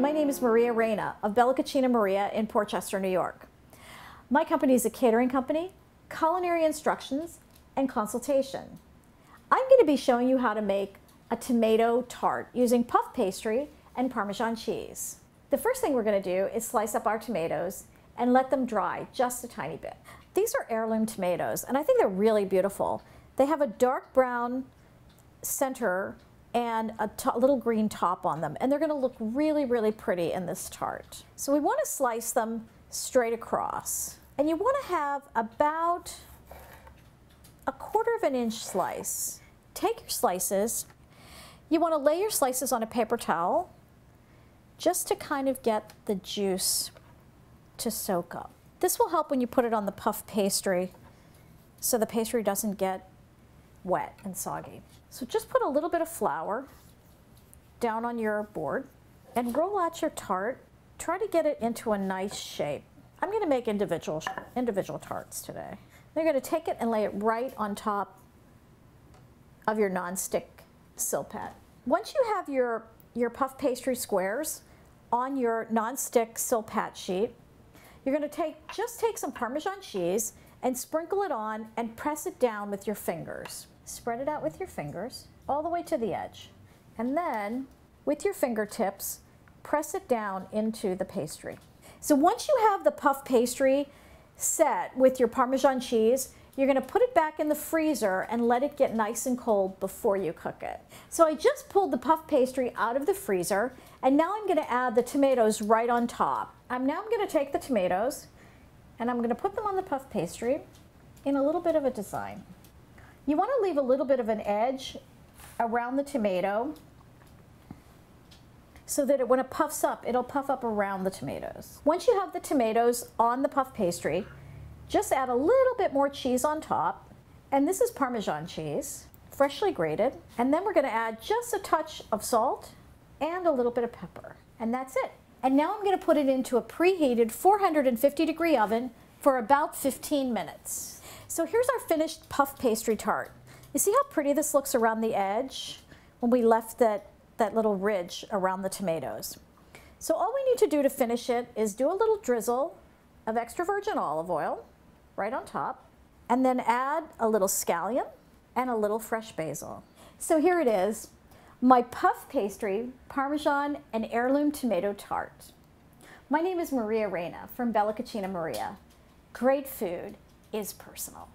My name is Reina of Bella Cucina Maria in Portchester, New York. My company is a catering company, culinary instructions, and consultation. I'm going to be showing you how to make a tomato tart using puff pastry and Parmesan cheese. The first thing we're going to do is slice up our tomatoes and let them dry just a tiny bit. These are heirloom tomatoes, and I think they're really beautiful. They have a dark brown center and a little green top on them, and they're going to look really, really pretty in this tart. So we want to slice them straight across, and you want to have about a 1/4 inch slice. Take your slices. You want to lay your slices on a paper towel just to kind of get the juice to soak up. This will help when you put it on the puff pastry so the pastry doesn't get wet and soggy. So just put a little bit of flour down on your board and roll out your tart. Try to get it into a nice shape. I'm going to make individual tarts today. You're going to take it and lay it right on top of your non-stick silpat. Once you have your puff pastry squares on your non-stick silpat sheet, you're going to just take some Parmesan cheese and sprinkle it on and press it down with your fingers. Spread it out with your fingers all the way to the edge. And then with your fingertips, press it down into the pastry. So once you have the puff pastry set with your Parmesan cheese, you're going to put it back in the freezer and let it get nice and cold before you cook it. So I just pulled the puff pastry out of the freezer, and now I'm going to add the tomatoes right on top. Now I'm going to take the tomatoes and I'm going to put them on the puff pastry in a little bit of a design. You want to leave a little bit of an edge around the tomato so that when it puffs up, it'll puff up around the tomatoes. Once you have the tomatoes on the puff pastry, just add a little bit more cheese on top. And this is Parmesan cheese, freshly grated. And then we're going to add just a touch of salt and a little bit of pepper. And that's it. And now I'm going to put it into a preheated 450-degree oven for about 15 minutes. So here's our finished puff pastry tart. You see how pretty this looks around the edge when we left that little ridge around the tomatoes. So all we need to do to finish it is do a little drizzle of extra virgin olive oil right on top, and then add a little scallion and a little fresh basil. So here it is, my puff pastry, Parmesan, and heirloom tomato tart. My name is Reina from Bella Cucina Maria. Great food is personal.